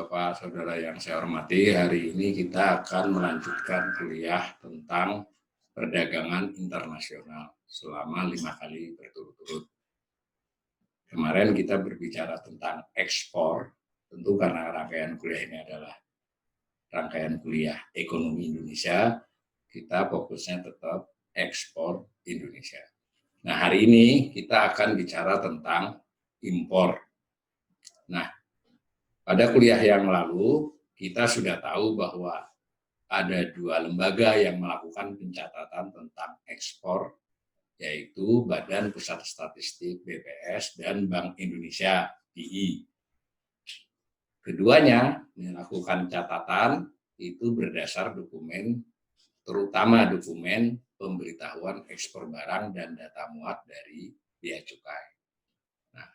Bapak, Saudara yang saya hormati, hari ini kita akan melanjutkan kuliah tentang perdagangan internasional selama 5 kali berturut-turut. Kemarin kita berbicara tentang ekspor, tentu karena rangkaian kuliah ini adalah rangkaian kuliah ekonomi Indonesia, kita fokusnya tetap ekspor Indonesia. Nah, hari ini kita akan bicara tentang impor. Nah, pada kuliah yang lalu, kita sudah tahu bahwa ada 2 lembaga yang melakukan pencatatan tentang ekspor, yaitu Badan Pusat Statistik (BPS) dan Bank Indonesia (BI). Keduanya melakukan catatan itu berdasar dokumen, terutama dokumen pemberitahuan ekspor barang dan data muat dari Bea Cukai. Nah,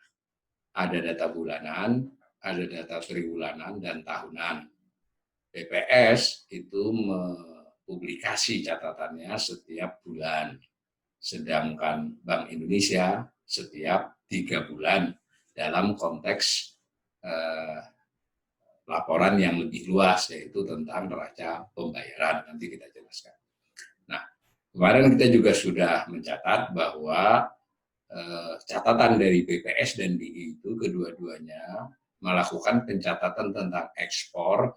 ada data bulanan, ada data triwulan dan tahunan. BPS itu mempublikasi catatannya setiap bulan, sedangkan Bank Indonesia setiap 3 bulan dalam konteks laporan yang lebih luas, yaitu tentang neraca pembayaran. Nanti kita jelaskan. Nah, kemarin kita juga sudah mencatat bahwa catatan dari BPS dan BI itu kedua-duanya melakukan pencatatan tentang ekspor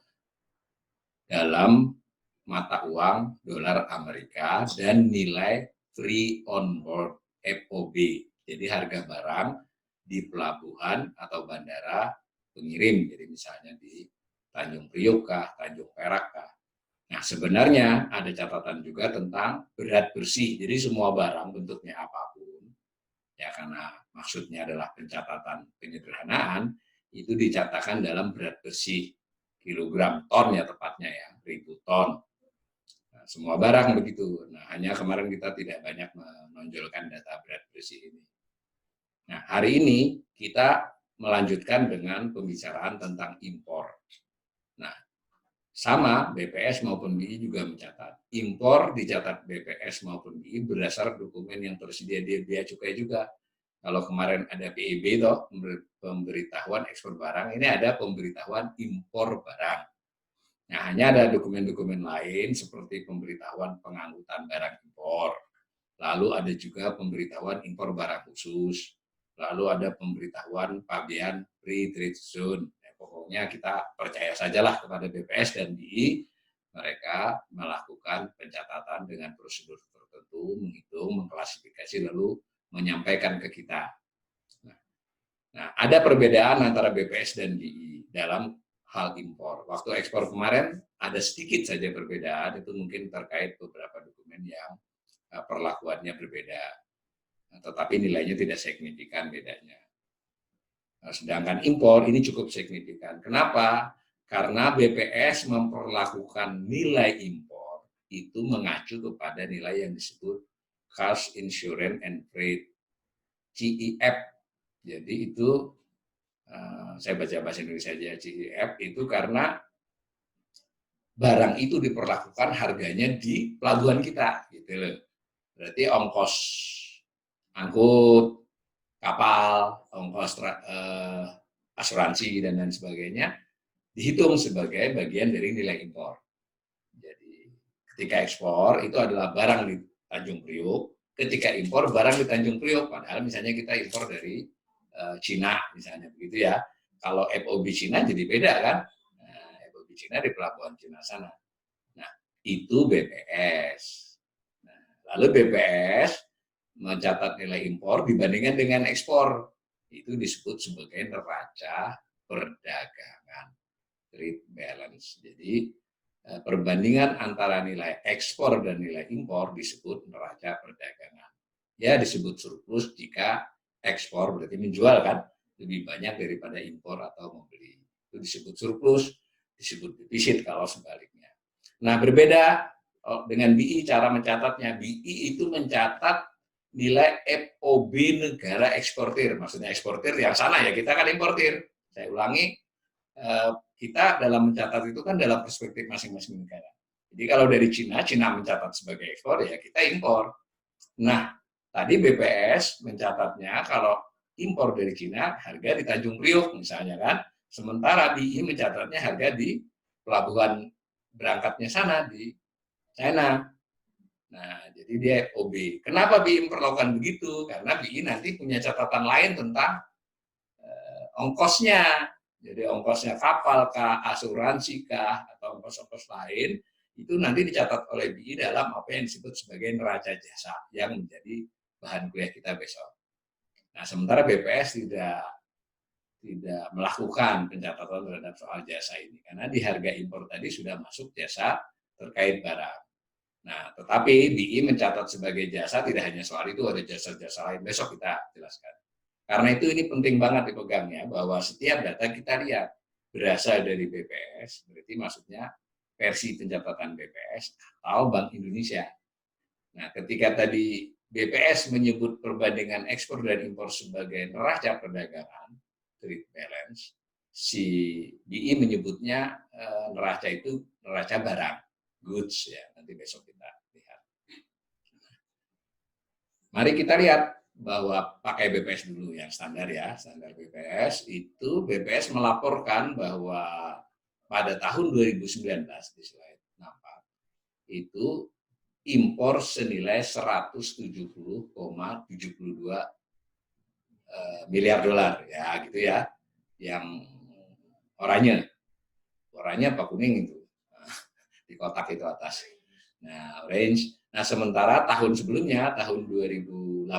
dalam mata uang dolar Amerika dan nilai free on board (FOB). Jadi harga barang di pelabuhan atau bandara pengirim, jadi misalnya di Tanjung Priok kah, Tanjung Perak kah. Nah, sebenarnya ada catatan juga tentang berat bersih. Jadi semua barang bentuknya apapun, ya karena maksudnya adalah pencatatan penyederhanaan, itu dicatatkan dalam berat bersih, kilogram, ton ya tepatnya ya, 1000 ton. Nah, semua barang begitu. Nah, hanya kemarin kita tidak banyak menonjolkan data berat bersih ini. Nah, hari ini kita melanjutkan dengan pembicaraan tentang impor. Nah, sama BPS maupun BI juga mencatat. Impor dicatat BPS maupun BI berdasar dokumen yang tersedia di Bea Cukai juga. Kalau kemarin ada PEB toh, pemberitahuan ekspor barang, ini ada pemberitahuan impor barang. Nah, hanya ada dokumen-dokumen lain seperti pemberitahuan pengangkutan barang impor. Lalu ada juga pemberitahuan impor barang khusus. Lalu ada pemberitahuan pabean free trade zone. Pokoknya kita percaya sajalah kepada BPS dan BI, mereka melakukan pencatatan dengan prosedur tertentu, menghitung, mengklasifikasi, lalu menyampaikan ke kita. Nah, ada perbedaan antara BPS dan BI dalam hal impor. Waktu ekspor kemarin ada sedikit saja perbedaan, itu mungkin terkait beberapa dokumen yang perlakuannya berbeda, tetapi nilainya tidak signifikan bedanya. Sedangkan impor ini cukup signifikan. Kenapa? Karena BPS memperlakukan nilai impor itu mengacu kepada nilai yang disebut Cost Insurance and Freight (CIF). Jadi itu saya baca bahasa Indonesia aja, CIF itu karena barang itu diperlakukan harganya di pelabuhan kita, gitu loh. Berarti ongkos angkut kapal, ongkos asuransi dan lain sebagainya dihitung sebagai bagian dari nilai impor. Jadi ketika ekspor itu adalah barang di Tanjung Priok, ketika impor barang di Tanjung Priok, padahal misalnya kita impor dari Cina misalnya begitu ya. Kalau FOB Cina jadi beda kan? Nah, FOB Cina di pelabuhan Cina sana. Nah, itu BPS. Nah, lalu BPS mencatat nilai impor dibandingkan dengan ekspor. Itu disebut sebagai neraca perdagangan, trade balance. Jadi perbandingan antara nilai ekspor dan nilai impor disebut neraca perdagangan. Ya, disebut surplus jika ekspor berarti menjual kan lebih banyak daripada impor atau membeli. Itu disebut surplus, disebut defisit kalau sebaliknya. Nah, berbeda dengan BI cara mencatatnya. BI itu mencatat nilai FOB negara eksportir, maksudnya eksportir yang sana ya, kita kan importir. Saya ulangi, kita dalam mencatat itu kan dalam perspektif masing-masing negara. Jadi kalau dari Cina, Cina mencatat sebagai ekspor, ya kita impor. Nah, tadi BPS mencatatnya kalau impor dari Cina, harga di Tanjung Priok misalnya kan, Sementara BI mencatatnya harga di pelabuhan berangkatnya sana di China. Nah, jadi dia OB. Kenapa BI memperlakukan begitu? Karena BI nanti punya catatan lain tentang ongkosnya. Jadi ongkosnya kapal kah, asuransi kah, atau ongkos-ongkos lain, itu nanti dicatat oleh BI dalam apa yang disebut sebagai neraca jasa yang menjadi bahan kuliah kita besok. Nah, sementara BPS tidak melakukan pencatatan terhadap soal jasa ini karena di harga impor tadi sudah masuk jasa terkait barang. Nah, tetapi BI mencatat sebagai jasa tidak hanya soal itu, ada jasa-jasa lain. Besok kita jelaskan. Karena itu ini penting banget dipegangnya bahwa setiap data kita lihat berasal dari BPS, berarti maksudnya versi pencatatan BPS atau Bank Indonesia. Nah, ketika tadi BPS menyebut perbandingan ekspor dan impor sebagai neraca perdagangan, trade balance, si BI menyebutnya neraca itu neraca barang, goods ya. Nanti besok kita lihat. Mari kita lihat bahwa pakai BPS dulu yang standar ya, standar BPS itu BPS melaporkan bahwa pada tahun 2019 di slide nampak itu impor senilai 170,72 miliar dolar ya gitu ya, yang oranye apa kuning itu di kotak itu atas. Nah, orange. Nah, sementara tahun sebelumnya, tahun 2018,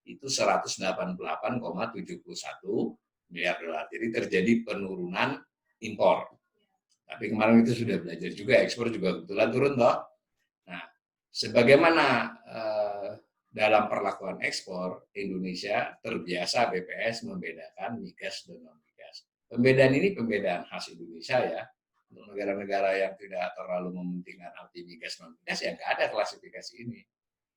itu 188,71 miliar dolar. Jadi terjadi penurunan impor. Tapi kemarin itu sudah belajar juga, ekspor juga kebetulan turun toh. Nah, sebagaimana dalam perlakuan ekspor, Indonesia terbiasa BPS membedakan migas dan non-migas. Pembedaan ini pembedaan khas Indonesia ya. Untuk negara-negara yang tidak terlalu mementingkan arti migas non-migas, ya nggak ada klasifikasi ini.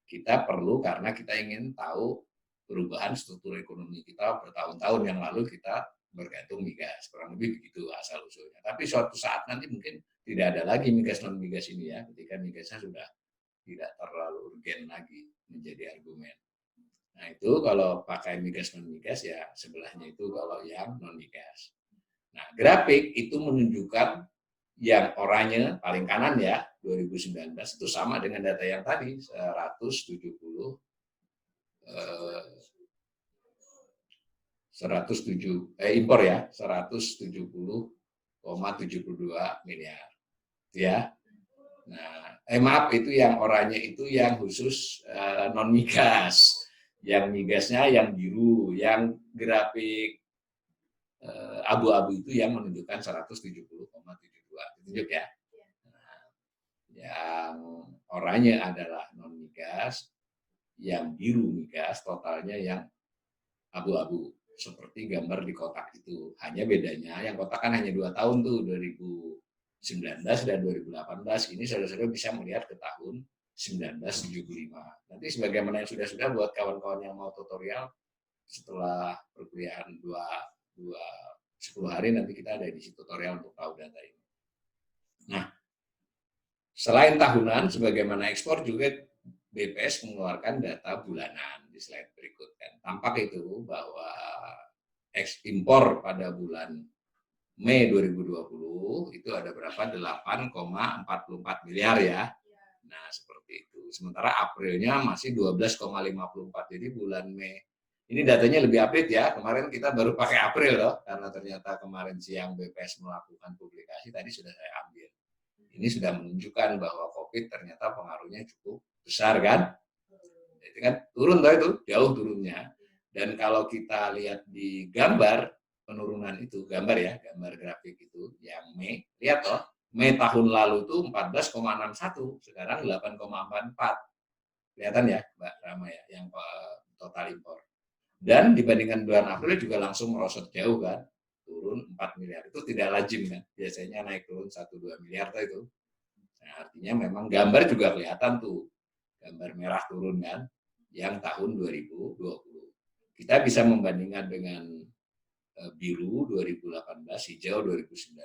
Kita perlu karena kita ingin tahu perubahan struktur ekonomi kita bertahun-tahun yang lalu kita bergantung migas. Kurang lebih begitu asal-usulnya. Tapi suatu saat nanti mungkin tidak ada lagi migas non-migas ini ya, ketika migasnya sudah tidak terlalu urgen lagi menjadi argumen. Nah itu kalau pakai migas non-migas ya sebelahnya itu kalau yang non-migas. Nah grafik itu menunjukkan yang oranye paling kanan ya 2019 itu sama dengan data yang tadi 170 impor ya 170,72 miliar ya. Nah, maaf itu yang oranye itu yang khusus non migas, yang migasnya yang biru, yang grafik abu-abu itu yang menunjukkan 170,72 tunjuk ya. Nah, yang oranye adalah non migas, yang biru migas, totalnya yang abu-abu seperti gambar di kotak itu. Hanya bedanya yang kotak kan hanya 2 tahun tuh 2019 dan 2018. Ini saudara-saudara bisa melihat ke tahun 1975. Nanti sebagaimana yang sudah-sudah buat kawan-kawan yang mau tutorial setelah perkuliahan 10 hari nanti kita ada edisi tutorial untuk tahu data ini. Nah, selain tahunan, sebagaimana ekspor juga BPS mengeluarkan data bulanan di slide berikut kan. Tampak itu bahwa impor pada bulan Mei 2020 itu ada berapa? 8,44 miliar ya. Nah, seperti itu. Sementara Aprilnya masih 12,54. Jadi bulan Mei. Ini datanya lebih update ya. Kemarin kita baru pakai April loh, karena ternyata kemarin siang BPS melakukan publikasi, tadi sudah saya ambil. Ini sudah menunjukkan bahwa COVID ternyata pengaruhnya cukup besar kan. Itu kan turun tuh itu, jauh turunnya. Dan kalau kita lihat di gambar penurunan itu, gambar ya, gambar grafik itu yang Mei, lihat toh, Mei tahun lalu itu 14,61, sekarang 8,44. Kelihatan ya, Mbak Rama ya, yang total impor. Dan dibandingkan bulan April juga langsung merosot jauh kan, turun 4 miliar. Itu tidak lazim kan, biasanya naik turun 1-2 miliar tuh itu. Nah, artinya memang gambar juga kelihatan tuh, gambar merah turun kan, yang tahun 2020. Kita bisa membandingkan dengan biru 2018, hijau 2019.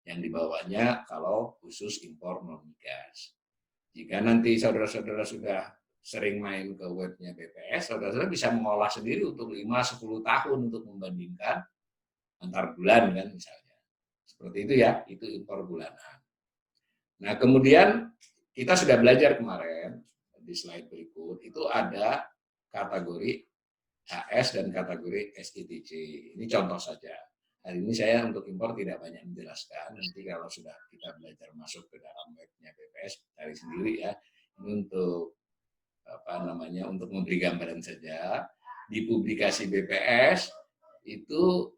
Yang di bawahnya kalau khusus impor non-migas. Jika nanti saudara-saudara sudah sering main ke webnya BPS, saudara-saudara bisa mengolah sendiri untuk 5-10 tahun untuk membandingkan antar bulan kan misalnya. Seperti itu ya, itu impor bulanan. Nah, kemudian kita sudah belajar kemarin di slide berikut itu ada kategori HS dan kategori SITC. Ini contoh saja. Hari ini saya untuk impor tidak banyak menjelaskan. Nanti kalau sudah kita belajar masuk ke dalam webnya BPS, cari sendiri ya. Ini untuk untuk memberi gambaran saja. Di publikasi BPS itu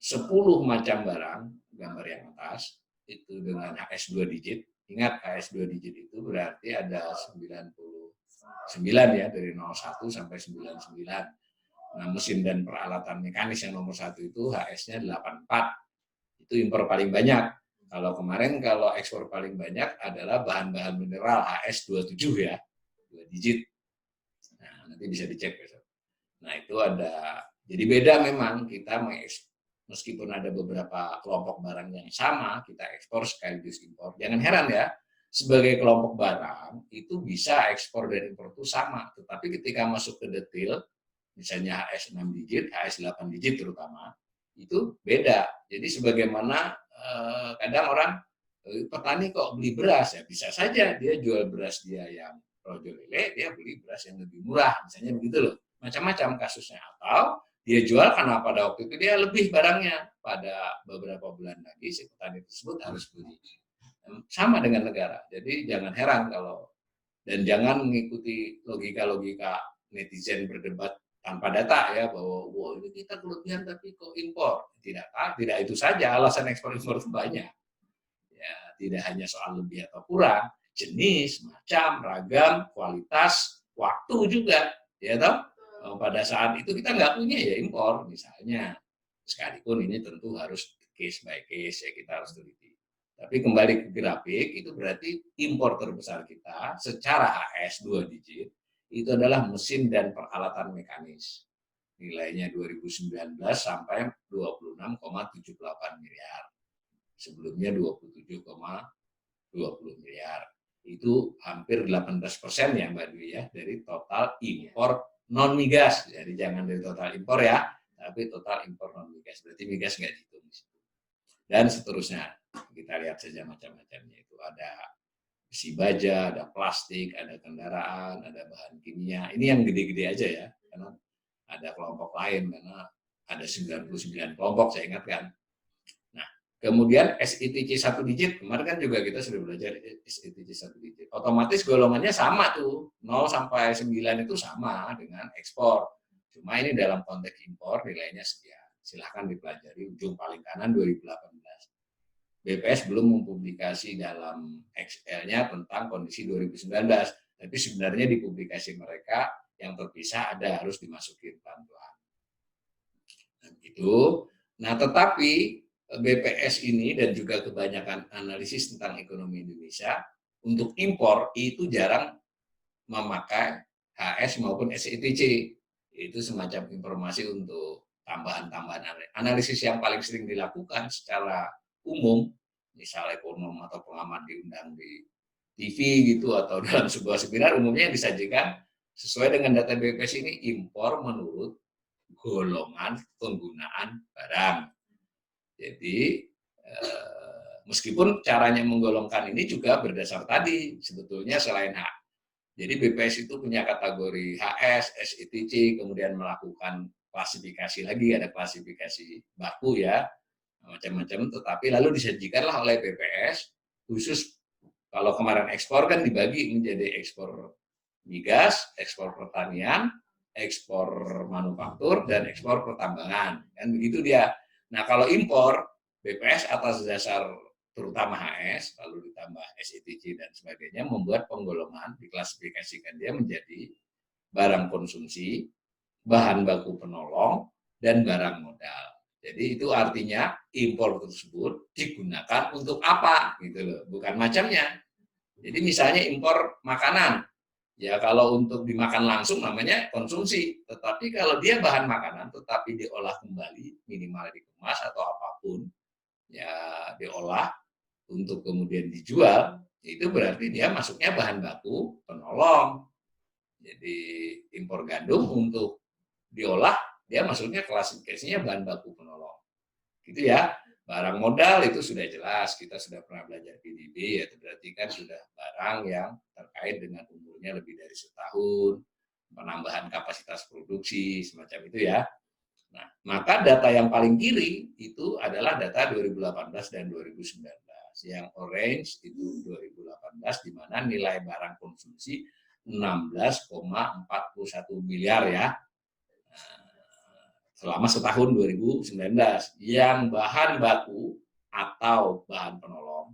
10 macam barang, gambar yang atas, itu dengan HS 2 digit. Ingat HS 2 digit itu berarti ada 99 ya, dari 01 sampai 99. Nah, mesin dan peralatan mekanis yang nomor 1 itu HS-nya 84. Itu impor paling banyak. Kalau kemarin kalau ekspor paling banyak adalah bahan-bahan mineral HS 27 ya, 2 digit. Nah, nanti bisa dicek besok. Nah, itu ada. Jadi beda memang kita meskipun ada beberapa kelompok barang yang sama, kita ekspor sekaligus impor. Jangan heran ya, sebagai kelompok barang itu bisa ekspor dan impor itu sama. Tetapi ketika masuk ke detail, misalnya HS 6 digit, HS 8 digit terutama, itu beda. Jadi sebagaimana kadang orang, petani kok beli beras, ya bisa saja dia jual beras dia yang rojo lele, dia beli beras yang lebih murah, misalnya begitu loh. Macam-macam kasusnya. Atau dia jual karena pada waktu itu dia lebih barangnya, pada beberapa bulan lagi si petani tersebut harus beli. Sama dengan negara. Jadi jangan heran kalau, dan jangan mengikuti logika-logika netizen berdebat tanpa data ya, bahwa wah ini kita kelebihan tapi kok impor. Tidak itu saja, alasan ekspor impor itu banyak. Ya, tidak hanya soal lebih atau kurang, jenis, macam, ragam, kualitas, waktu juga, ya toh. Pada saat itu kita nggak punya ya impor misalnya. Sekalipun ini tentu harus case by case ya, kita harus teliti. Tapi kembali ke grafik, itu berarti impor terbesar kita secara HS 2 digit itu adalah mesin dan peralatan mekanis. Nilainya 2019 sampai 26,78 miliar. Sebelumnya 27,20 miliar. Itu hampir 18% ya Mbak Dwi ya, dari total impor non migas. Jadi jangan dari total impor ya, tapi total impor non migas. Berarti migas nggak dihitung. Dan seterusnya. Kita lihat saja macam-macamnya itu. Ada besi baja, ada plastik, ada kendaraan, ada bahan kimia. Ini yang gede-gede aja ya, karena ada kelompok lain, karena ada 99 kelompok saya ingatkan. Nah, kemudian SITC 1 digit, kemarin kan juga kita sudah belajar SITC 1 digit. Otomatis golongannya sama tuh, 0 sampai 9 itu sama dengan ekspor. Cuma ini dalam konteks impor nilainya sekian. Silahkan dipelajari, ujung paling kanan 2018. BPS belum mempublikasi dalam Excel-nya tentang kondisi 2019, tapi sebenarnya di publikasi mereka yang terpisah ada harus dimasukin pelan-pelan. Nah, tetapi BPS ini dan juga kebanyakan analisis tentang ekonomi Indonesia untuk impor itu jarang memakai HS maupun SITC. Itu semacam informasi untuk tambahan-tambahan analisis yang paling sering dilakukan secara umum, misal ekonom atau pengamat diundang di TV gitu atau dalam sebuah seminar, umumnya yang disajikan sesuai dengan data BPS ini impor menurut golongan penggunaan barang. Jadi meskipun caranya menggolongkan ini juga berdasar tadi sebetulnya selain H. Jadi BPS itu punya kategori HS, SITC, kemudian melakukan klasifikasi lagi, ada klasifikasi baku ya, macam-macam, tetapi lalu disajikanlah oleh BPS khusus. Kalau kemarin ekspor kan dibagi menjadi ekspor migas, ekspor pertanian, ekspor manufaktur, dan ekspor pertambangan. Kan begitu dia. Nah, kalau impor, BPS atas dasar terutama HS, lalu ditambah SITC dan sebagainya, membuat penggolongan, diklasifikasikan dia menjadi barang konsumsi, bahan baku penolong, dan barang modal. Jadi itu artinya impor tersebut digunakan untuk apa, gitu loh, bukan macamnya. Jadi misalnya impor makanan, ya kalau untuk dimakan langsung namanya konsumsi, tetapi kalau dia bahan makanan tetapi diolah kembali, minimal dikemas atau apapun, ya diolah untuk kemudian dijual, itu berarti dia masuknya bahan baku penolong. Jadi impor gandum untuk diolah, dia masuknya klasifikasinya bahan baku penolong. Gitu ya. Barang modal itu sudah jelas, kita sudah pernah belajar PDB, itu berarti kan sudah barang yang terkait dengan umurnya lebih dari setahun, penambahan kapasitas produksi, semacam itu ya. Nah, maka data yang paling kiri itu adalah data 2018 dan 2019. Yang orange itu 2018, di mana nilai barang konsumsi 16,41 miliar ya, selama setahun 2019. Yang bahan baku atau bahan penolong,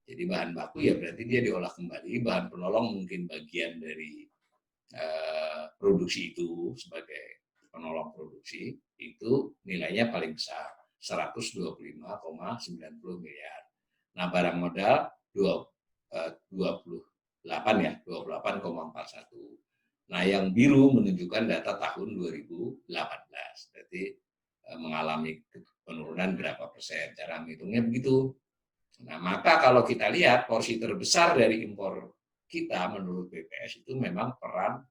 jadi bahan baku ya berarti dia diolah kembali, bahan penolong mungkin bagian dari produksi itu sebagai penolong produksi, itu nilainya paling besar, 125,90 miliar. Nah, barang modal 28 ya, 28,41. Nah, yang biru menunjukkan data tahun 2018. Berarti mengalami penurunan berapa persen. Cara menghitungnya begitu. Nah, maka kalau kita lihat porsi terbesar dari impor kita menurut BPS itu memang peran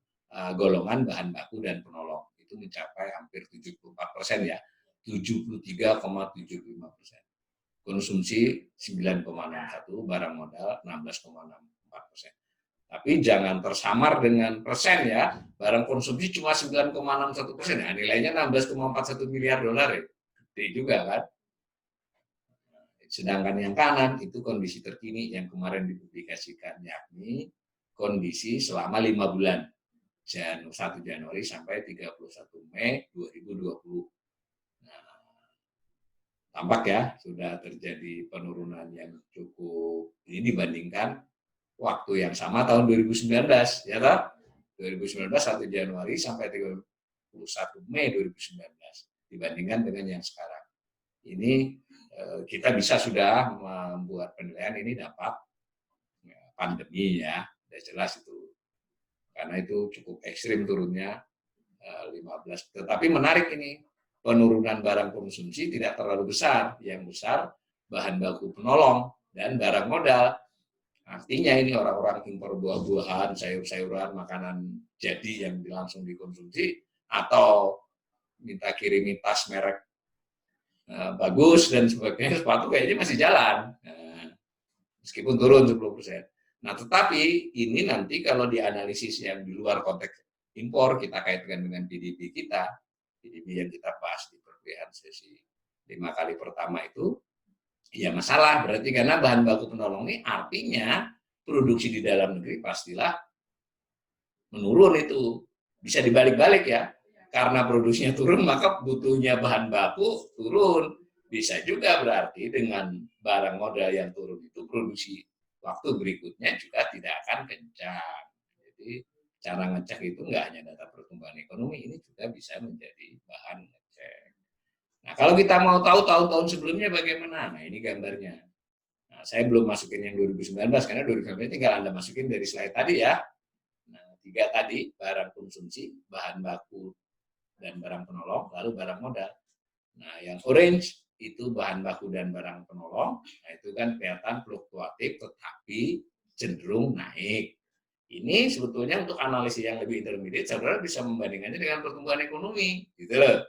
golongan bahan baku dan penolong. Itu mencapai hampir 74% ya, 73,75%. Konsumsi 9,61, barang modal 16,64%. Tapi jangan tersamar dengan persen ya, barang konsumsi cuma 9,61%, nah, nilainya 16,41 miliar dolar ya, gede juga kan. Sedangkan yang kanan itu kondisi terkini yang kemarin dipublikasikan, yakni kondisi selama 5 bulan, 1 Januari sampai 31 Mei 2020. Nah, tampak ya sudah terjadi penurunan yang cukup ini dibandingkan waktu yang sama tahun 2019, ya toh? 2019 1 Januari sampai 31 Mei 2019 dibandingkan dengan yang sekarang. Ini kita bisa sudah membuat penilaian ini dampak pandemi ya, sudah jelas itu. Karena itu cukup ekstrim turunnya 15. Tetapi menarik ini, penurunan barang konsumsi tidak terlalu besar. Yang besar bahan baku penolong dan barang modal. Artinya ini orang-orang impor buah-buahan, sayur-sayuran, makanan jadi yang langsung dikonsumsi, atau minta kirimi tas merek bagus dan sebagainya, sepatu kayaknya masih jalan, meskipun turun 10%. Nah, tetapi ini nanti kalau dianalisis yang di luar konteks impor, kita kaitkan dengan PDB kita, PDB yang kita bahas di perkuliahan sesi 5 kali pertama itu, ya masalah, berarti karena bahan baku penolong ini artinya produksi di dalam negeri pastilah menurun itu. Bisa dibalik-balik ya, karena produksinya turun maka butuhnya bahan baku turun. Bisa juga berarti dengan barang modal yang turun itu produksi waktu berikutnya juga tidak akan kencang. Jadi cara ngecek itu nggak hanya data pertumbuhan ekonomi, ini juga bisa menjadi bahan ngecek. Nah, kalau kita mau tahu tahun-tahun sebelumnya bagaimana, nah ini gambarnya. Nah, saya belum masukin yang 2019 karena 2019 tinggal Anda masukin dari slide tadi ya. Nah, 3 tadi, barang konsumsi, bahan baku, dan barang penolong, lalu barang modal. Nah, yang orange itu bahan baku dan barang penolong, nah itu kan kelihatan fluktuatif tetapi cenderung naik. Ini sebetulnya untuk analisis yang lebih intermediate, saudara bisa membandingkannya dengan pertumbuhan ekonomi, gitu loh.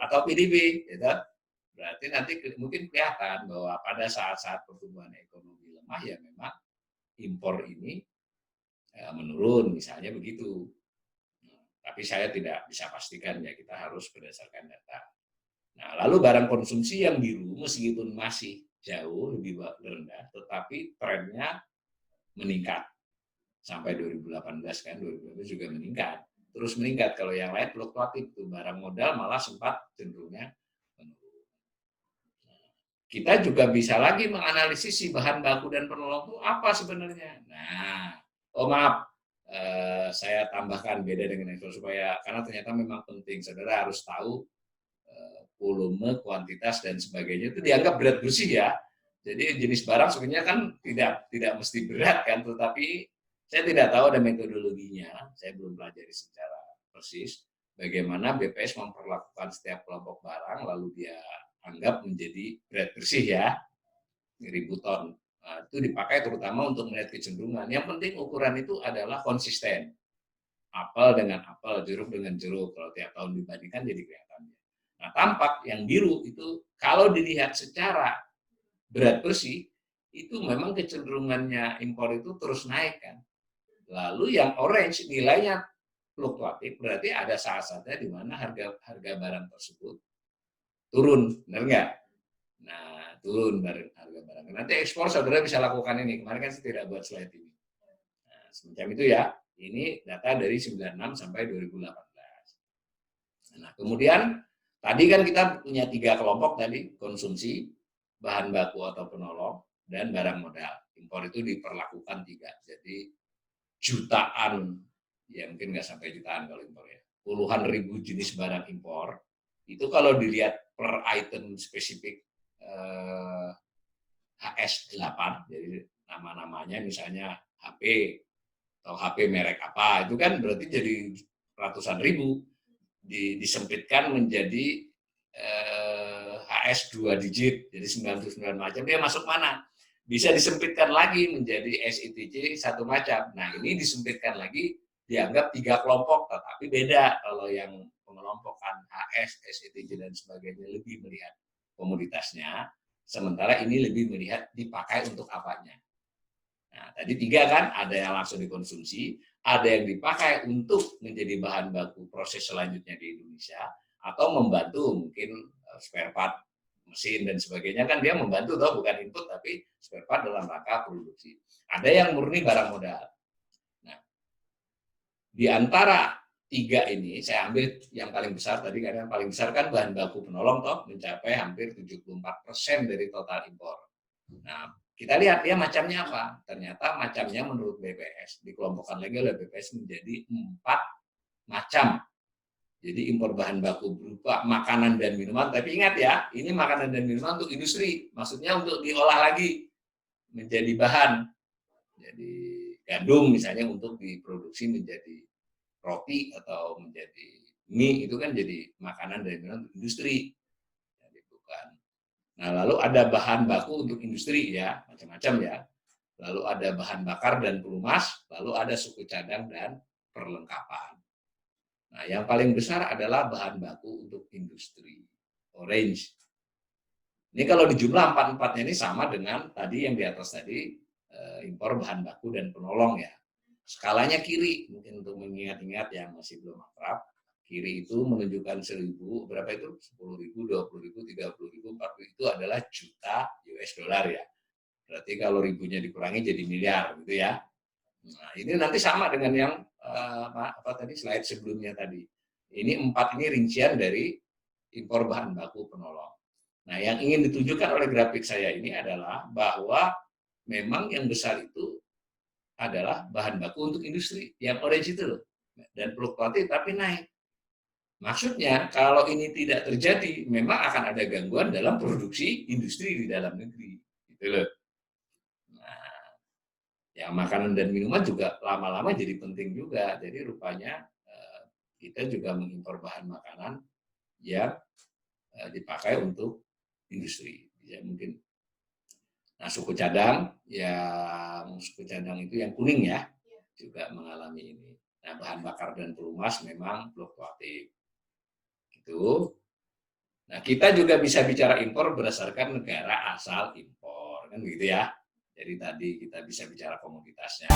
Atau PDB, gitu. Berarti nanti mungkin kelihatan bahwa pada saat-saat pertumbuhan ekonomi lemah ya memang impor ini menurun, misalnya begitu. Tapi saya tidak bisa pastikan ya, kita harus berdasarkan data. Nah, lalu barang konsumsi yang biru meskipun masih jauh lebih rendah, tetapi trennya meningkat. Sampai 2018 kan, 2018 juga meningkat. Terus meningkat, kalau yang lain fluktuatif, tuh barang modal malah sempat cenderungnya menurun. Kita juga bisa lagi menganalisis si bahan baku dan penolong itu apa sebenarnya. Nah, maaf, saya tambahkan beda dengan Excel supaya, karena ternyata memang penting, saudara harus tahu volume, kuantitas dan sebagainya itu dianggap berat bersih ya. Jadi jenis barang sebenarnya kan tidak mesti berat kan, tetapi saya tidak tahu ada metodologinya, saya belum pelajari secara persis bagaimana BPS memperlakukan setiap kelompok barang lalu dia anggap menjadi berat bersih ya, 1000 ton. Nah, itu dipakai terutama untuk melihat kecenderungan. Yang penting ukuran itu adalah konsisten. Apel dengan apel, jeruk dengan jeruk. Kalau tiap tahun dibandingkan jadi kelihatan. Nah, tampak yang biru itu kalau dilihat secara berat bersih, itu memang kecenderungannya impor itu terus naik kan. Lalu yang orange nilainya fluktuatif, berarti ada saat-saatnya di mana harga harga barang tersebut turun, benar nggak? Nah, turun harga barang. Nanti ekspor saudara bisa lakukan ini. Kemarin kan saya tidak buat slide ini. Nah, semacam itu ya. Ini data dari 96 sampai 2018. Nah, kemudian tadi kan kita punya 3 kelompok tadi, konsumsi, bahan baku atau penolong, dan barang modal. Impor itu diperlakukan 3. Jadi jutaan, ya mungkin nggak sampai jutaan kalau impor ya, puluhan ribu jenis barang impor, itu kalau dilihat per item spesifik HS8, jadi nama-namanya misalnya HP, atau HP merek apa, itu kan berarti jadi ratusan ribu, disempitkan menjadi HS 2 digit, jadi 99 macam, dia masuk mana? Bisa disempitkan lagi menjadi SITC satu macam. Nah, ini disempitkan lagi dianggap 3 kelompok, tetapi beda kalau yang pengelompokan HS, SITC dan sebagainya lebih melihat komoditasnya, sementara ini lebih melihat dipakai untuk apanya. Nah, tadi 3 kan, ada yang langsung dikonsumsi, ada yang dipakai untuk menjadi bahan baku proses selanjutnya di Indonesia, atau membantu mungkin spare part mesin dan sebagainya, kan dia membantu toh, bukan input tapi spare part dalam rangka produksi. Ada yang murni barang modal. Nah, di antara 3 ini saya ambil yang paling besar tadi, karena yang paling besar kan bahan baku penolong toh, mencapai hampir 74% dari total impor. Nah, kita lihat dia macamnya apa. Ternyata macamnya menurut BPS dikelompokkan lagi oleh BPS menjadi 4 macam. Jadi impor bahan baku berupa makanan dan minuman, tapi ingat ya, ini makanan dan minuman untuk industri, maksudnya untuk diolah lagi menjadi bahan. Jadi gandum misalnya untuk diproduksi menjadi roti atau menjadi mie, itu kan jadi makanan dan minuman untuk industri. Jadi bukan. Nah, lalu ada bahan baku untuk industri ya, macam-macam ya. Lalu ada bahan bakar dan pelumas, lalu ada suku cadang dan perlengkapan. Nah, yang paling besar adalah bahan baku untuk industri, orange. Ini kalau di jumlah 4-4-nya ini sama dengan tadi yang di atas tadi, impor bahan baku dan penolong ya. Skalanya kiri, mungkin untuk mengingat-ingat yang masih belum akrab, kiri itu menunjukkan 1000, berapa itu? 10.000, 20.000, 30.000, 40.000 itu adalah juta US dollar ya. Berarti kalau ribunya dikurangi jadi miliar gitu ya. Nah, ini nanti sama dengan yang apa tadi slide sebelumnya tadi. Ini 4 ini rincian dari impor bahan baku penolong. Nah, yang ingin ditunjukkan oleh grafik saya ini adalah bahwa memang yang besar itu adalah bahan baku untuk industri, yang orange itu loh. Dan fluktuatif tapi naik. Maksudnya kalau ini tidak terjadi, memang akan ada gangguan dalam produksi industri di dalam negeri. Gitu loh. Ya, makanan dan minuman juga lama-lama jadi penting juga. Jadi rupanya kita juga mengimpor bahan makanan yang dipakai untuk industri. Ya, mungkin. Nah, suku cadang itu yang kuning ya, juga mengalami ini. Nah, bahan bakar dan pelumas memang fluktuatif. Gitu. Nah, kita juga bisa bicara impor berdasarkan negara asal impor, kan gitu ya. Jadi tadi kita bisa bicara komoditasnya.